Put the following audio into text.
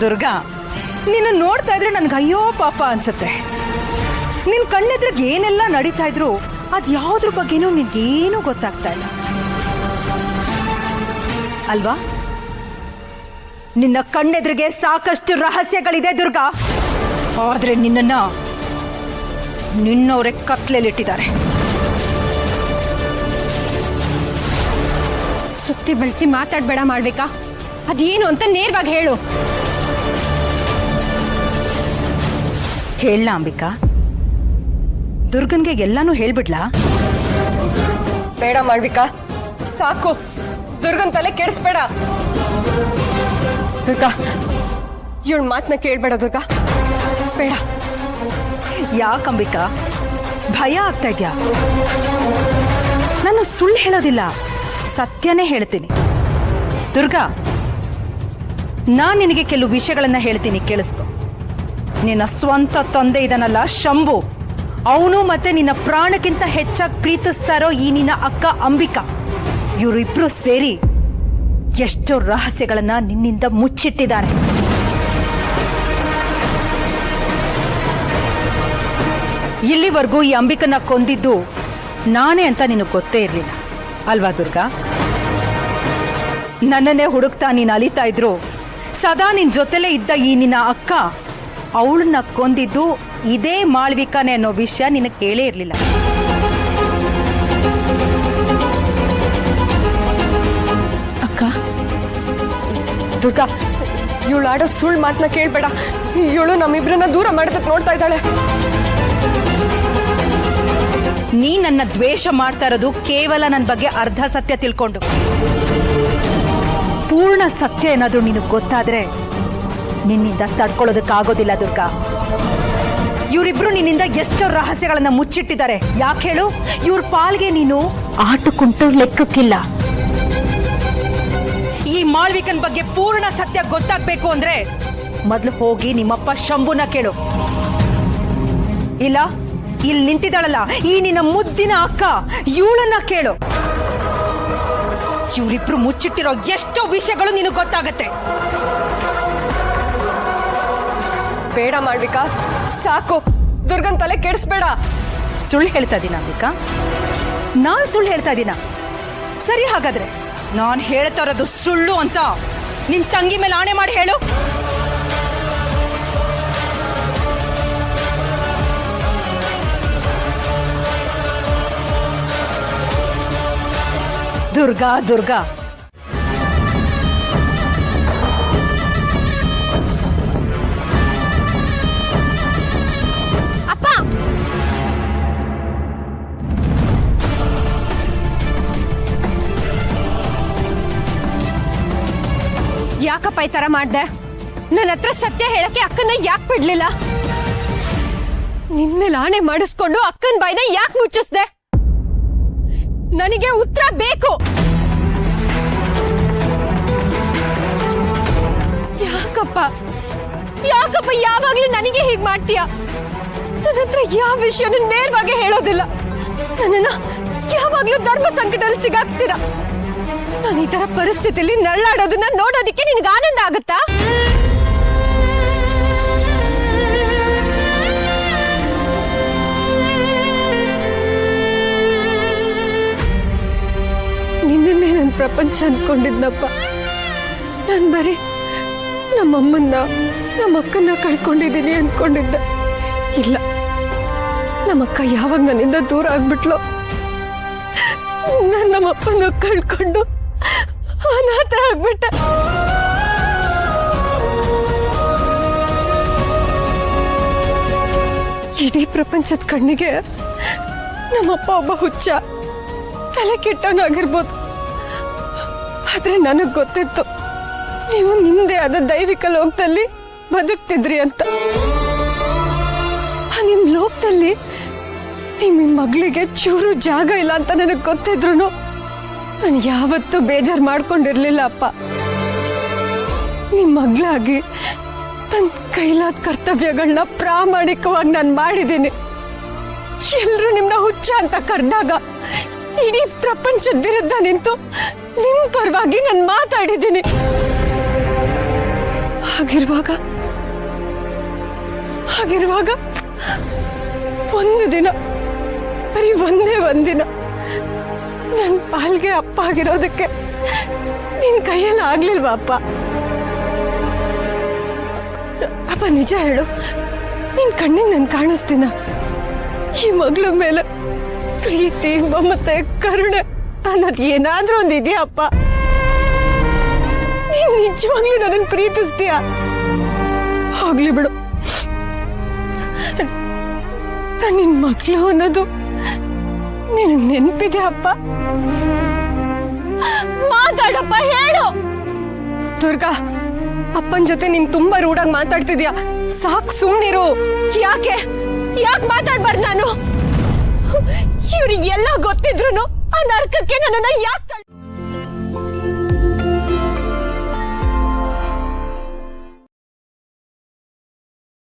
ದುರ್ಗಾ, ನಿನ್ನ ನೋಡ್ತಾ ಇದ್ರೆ ನನ್ಗೆ ಅಯ್ಯೋ ಪಾಪ ಅನ್ಸುತ್ತೆ. ನಿನ್ ಕಣ್ಣೆದ್ರಿಗೆ ಏನೆಲ್ಲ ನಡೀತಾ ಇದ್ರು ಅದ್ ಯಾವ್ದ್ರ ಬಗ್ಗೆನೂ ನಿನ್ಗೇನೂ ಗೊತ್ತಾಗ್ತಾ ಇಲ್ಲ ಅಲ್ವಾ? ನಿನ್ನ ಕಣ್ಣೆದ್ರಿಗೆ ಸಾಕಷ್ಟು ರಹಸ್ಯಗಳಿದೆ ದುರ್ಗಾ, ಆದ್ರೆ ನಿನ್ನವರೇ ಕತ್ಲೆಲಿಟ್ಟಿದ್ದಾರೆ. ಸುತ್ತಿ ಬಳಸಿ ಮಾತಾಡ್ಬೇಡ ಮಾಡ್ಬೇಕಾ? ಅದೇನು ಅಂತ ನೇರವಾಗಿ ಹೇಳು. ಹೇಳ ಅಂಬಿಕಾ, ದುರ್ಗನ್ಗೆ ಎಲ್ಲಾನು ಹೇಳ್ಬಿಡ್ಲಾ? ಬೇಡ ಮಾಡ್ಬೇಕಾ, ಸಾಕು. ದುರ್ಗನ್ ತಲೆ ಕೆಡಿಸ್ಬೇಡ. ದುರ್ಗಾ, ಇವಳ ಮಾತನ್ನ ಕೇಳ್ಬೇಡ ದುರ್ಗಾ, ಬೇಡ. ಯಾಕಂಬಿಕಾ ಭಯ ಆಗ್ತಾ ಇದ್ಯಾ? ನಾನು ಸುಳ್ಳು ಹೇಳೋದಿಲ್ಲ, ಸತ್ಯನೇ ಹೇಳ್ತೀನಿ. ದುರ್ಗಾ, ನಾನ್ ನಿನಗೆ ಕೆಲವು ವಿಷಯಗಳನ್ನ ಹೇಳ್ತೀನಿ, ಕೇಳಿಸ್ಕೊ. ನಿನ್ನ ಸ್ವಂತ ತಂದೆ ಇದನ್ನಲ್ಲ ಶಂಭು, ಅವನು ಮತ್ತೆ ನಿನ್ನ ಪ್ರಾಣಕ್ಕಿಂತ ಹೆಚ್ಚಾಗಿ ಪ್ರೀತಿಸ್ತಾ ಇರೋ ಈ ನಿನ್ನ ಅಕ್ಕ ಅಂಬಿಕಾ, ಇವರಿಬ್ರು ಸೇರಿ ಎಷ್ಟೋ ರಹಸ್ಯಗಳನ್ನ ನಿನ್ನಿಂದ ಮುಚ್ಚಿಟ್ಟಿದ್ದಾರೆ. ಇಲ್ಲಿವರೆಗೂ ಈ ಅಂಬಿಕನ್ನ ಕೊಂದಿದ್ದು ನಾನೇ ಅಂತ ನಿನಗೆ ಗೊತ್ತೇ ಇರಲಿಲ್ಲ ಅಲ್ವಾ ದುರ್ಗಾ? ನನ್ನನ್ನೇ ಹುಡುಕ್ತಾ ನೀನು ಅಲಿತಾ ಇದ್ರು ಸದಾ ನಿನ್ ಜೊತೆಲೇ ಇದ್ದ ಈ ನಿನ್ನ ಅಕ್ಕ ಅವಳನ್ನ ಕೊಂದಿದ್ದು ಇದೇ ಮಾಳ್ವಿಕಾನೆ ಅನ್ನೋ ವಿಷಯ ನಿನಗೆ ಕೇಳೇ ಇರಲಿಲ್ಲ. ಅಕ್ಕ, ದುರ್ಗಾ, ಇವಳು ಆಡೋ ಸುಳ್ಳು ಮಾತನ್ನ ಕೇಳ್ಬೇಡ. ಇವಳು ನಮ್ಮಿಬ್ರನ್ನ ದೂರ ಮಾಡೋದಕ್ಕೆ ನೋಡ್ತಾ ಇದ್ದಾಳೆ. ನೀ ನನ್ನ ದ್ವೇಷ ಮಾಡ್ತಾ ಇರೋದು ಕೇವಲ ನನ್ನ ಬಗ್ಗೆ ಅರ್ಧ ಸತ್ಯ ತಿಳ್ಕೊಂಡು. ಪೂರ್ಣ ಸತ್ಯ ಏನಾದ್ರೂ ನಿನಗೆ ಗೊತ್ತಾದ್ರೆ ನಿನ್ನಿಂದ ತಡ್ಕೊಳ್ಳೋದಕ್ಕಾಗೋದಿಲ್ಲ ದುರ್ಗಾ. ಇವರಿಬ್ರು ನಿನ್ನಿಂದ ಎಷ್ಟೋ ರಹಸ್ಯಗಳನ್ನ ಮುಚ್ಚಿಟ್ಟಿದ್ದಾರೆ. ಯಾಕೆ ಹೇಳು? ಇವ್ರ ಪಾಲ್ಗೆ ನೀನು ಆಟಕ್ಕುಂಟು ಲೆಕ್ಕಕ್ಕಿಲ್ಲ. ಈ ಮಾಳ್ವಿಕನ್ ಬಗ್ಗೆ ಪೂರ್ಣ ಸತ್ಯ ಗೊತ್ತಾಗ್ಬೇಕು ಅಂದ್ರೆ ಮೊದ್ಲು ಹೋಗಿ ನಿಮ್ಮಪ್ಪ ಶಂಭುನ ಕೇಳು. ಇಲ್ಲ, ಇಲ್ಲಿ ನಿಂತಿದ್ದಾಳಲ್ಲ ಈ ನಿನ್ನ ಮುದ್ದಿನ ಅಕ್ಕ, ಇವಳನ್ನ ಕೇಳು. ಇವರಿಬ್ರು ಮುಚ್ಚಿಟ್ಟಿರೋ ಎಷ್ಟೋ ವಿಷಯಗಳು ನಿನಗೆ ಗೊತ್ತಾಗತ್ತೆ. ಬೇಡ ಮಾಡ್ಬೇಕಾ, ಸಾಕು. ದುರ್ಗನ್ ತಲೆ ಕೆಡಿಸ್ಬೇಡ. ಸುಳ್ಳು ಹೇಳ್ತಾ ಇದ್ದೀನ ಅಂಬಿಕಾ? ನಾನ್ ಸುಳ್ಳು ಹೇಳ್ತಾ ಇದ್ದೀನ? ಸರಿ, ಹಾಗಾದ್ರೆ ನಾನ್ ಹೇಳ್ತಾ ಇರೋದು ಸುಳ್ಳು ಅಂತ ನಿನ್ ತಂಗಿ ಮೇಲೆ ಆಣೆ ಮಾಡಿ ಹೇಳು. ದುರ್ಗಾ, ದುರ್ಗಾ, ಅಪ್ಪ, ಯಾಕಪ್ಪ ಈ ತರ ಮಾಡ್ದೆ? ನನ್ನ ಹತ್ರ ಸತ್ಯ ಹೇಳಕ್ಕೆ ಅಕ್ಕನ ಯಾಕೆ ಬಿಡ್ಲಿಲ್ಲ? ನಿನ್ಮೇಲೆ ಆಣೆ ಮಾಡಿಸ್ಕೊಂಡು ಅಕ್ಕನ ಬಾಯ್ನ ಯಾಕೆ ಮುಚ್ಚಿಸ್ದೆ? ನನಗೆ ಉತ್ತರ ಬೇಕು. ಯಾಕಪ್ಪ ಯಾವಾಗ್ಲೂ ನನಗೆ ಹೀಗ್ ಮಾಡ್ತೀಯ? ನನ್ನ ಹತ್ರ ಯಾವ ವಿಷಯನೂ ನೇರವಾಗಿ ಹೇಳೋದಿಲ್ಲ. ನನ್ನನ್ನ ಯಾವಾಗ್ಲೂ ಧರ್ಮ ಸಂಕಟದಲ್ಲಿ ಸಿಗಾಕ್ಸ್ತೀರ. ನಾನು ಈ ತರ ಪರಿಸ್ಥಿತಿಯಲ್ಲಿ ನರಳಾಡೋದನ್ನ ನೋಡೋದಿಕ್ಕೆ ನಿನ್ಗೆ ಆನಂದ ಆಗುತ್ತಾ? ನಿನ್ನೆ ನನ್ನ ಪ್ರಪಂಚ ಅನ್ಕೊಂಡಿದ್ನಪ್ಪ. ನಾನು ಬರೀ ನಮ್ಮಮ್ಮನ್ನ ನಮ್ಮಕ್ಕನ್ನ ಕಳ್ಕೊಂಡಿದ್ದೀನಿ ಅನ್ಕೊಂಡಿದ್ದೆ. ಇಲ್ಲ, ನಮ್ಮಕ್ಕ ಯಾವಾಗ ನನ್ನಿಂದ ದೂರ ಆಗ್ಬಿಟ್ಲು, ನಾನು ನಮ್ಮಪ್ಪನ ಕಳ್ಕೊಂಡು ಅನಾಥ ಆಗ್ಬಿಟ್ಟ. ಇಡೀ ಪ್ರಪಂಚದ ಕಣ್ಣಿಗೆ ನಮ್ಮಪ್ಪ ಒಬ್ಬ ಹುಚ್ಚ, ತಲೆ ಕೆಟ್ಟವನಾಗಿರ್ಬೋದು. ಆದ್ರೆ ನನಗ್ ಗೊತ್ತಿತ್ತು ನೀವು ನಿಮ್ದೇ ಆದ ದೈವಿಕ ಲೋಕದಲ್ಲಿ ಬದುಕ್ತಿದ್ರಿ ಅಂತ. ನಿಮ್ ಲೋಕದಲ್ಲಿ ನಿಮ್ ಮಗಳಿಗೆ ಚೂರು ಜಾಗ ಇಲ್ಲ ಅಂತ ನನಗ್ ಗೊತ್ತಿದ್ರು ನಾನು ಯಾವತ್ತೂ ಬೇಜಾರ್ ಮಾಡ್ಕೊಂಡಿರ್ಲಿಲ್ಲ ಅಪ್ಪ. ನಿಮ್ ಮಗಳಾಗಿ ನನ್ನ ಕೈಲಾದ ಕರ್ತವ್ಯಗಳನ್ನ ಪ್ರಾಮಾಣಿಕವಾಗಿ ನಾನು ಮಾಡಿದ್ದೀನಿ. ಎಲ್ರು ನಿಮ್ನ ಹುಚ್ಚ ಅಂತ ಕರೆದಾಗ ಇಡೀ ಪ್ರಪಂಚದ ವಿರುದ್ಧ ನಿಂತು ನಿಮ್ ಪರವಾಗಿ ನಾನು ಮಾತಾಡಿದ್ದೀನಿ. ಹಾಗಿರುವಾಗ ಒಂದು ದಿನ, ಬರೀ ಒಂದಿನ ನನ್ ಪಾಲ್ಗೆ ಅಪ್ಪ ಆಗಿರೋದಕ್ಕೆ ನಿನ್ ಕೈಯಲ್ಲಿ ಆಗ್ಲಿಲ್ವಾ ಅಪ್ಪ? ಅಪ್ಪ ನಿಜ ಹೇಳು, ನಿನ್ ಕಣ್ಣಿಗೆ ನನ್ ಕಾಣಿಸ್ತೀನ? ಈ ಮಗಳ ಮೇಲೆ ಪ್ರೀತಿ, ಮಮತೆ, ಕರುಣೆ ಅನ್ನೋದು ಏನಾದ್ರೂ ಒಂದಿದೆಯಾ ಅಪ್ಪ? ನೀನ್ ನಿಜವಾಗ್ಲೂ ನನ್ನ ಪ್ರೀತಿಸ್ತೀಯ? ಹೋಗ್ಲಿ ಬಿಡು, ನಿನ್ ಮಕ್ಳು ಅನ್ನೋದು ನಿನಗ್ ನೆನ್ಪಿದೆ ಅಪ್ಪ? ಮಾತಾಡಪ್ಪ, ಹೇಳು. ದುರ್ಗಾ, ಅಪ್ಪನ ಜೊತೆ ನೀನ್ ತುಂಬಾ ರೂಢಾಗಿ ಮಾತಾಡ್ತಿದ್ಯಾ, ಸಾಕು ಸುಮ್ನಿರು. ಯಾಕೆ ಮಾತಾಡ್ಬಾರ್ದು ನಾನು? ಇವ್ರಿಗೆಲ್ಲ ಗೊತ್ತಿದ್ರು ಆ ನರ್ಕಕ್ಕೆ ನನ್ನನ್ನ ಯಾಕೆ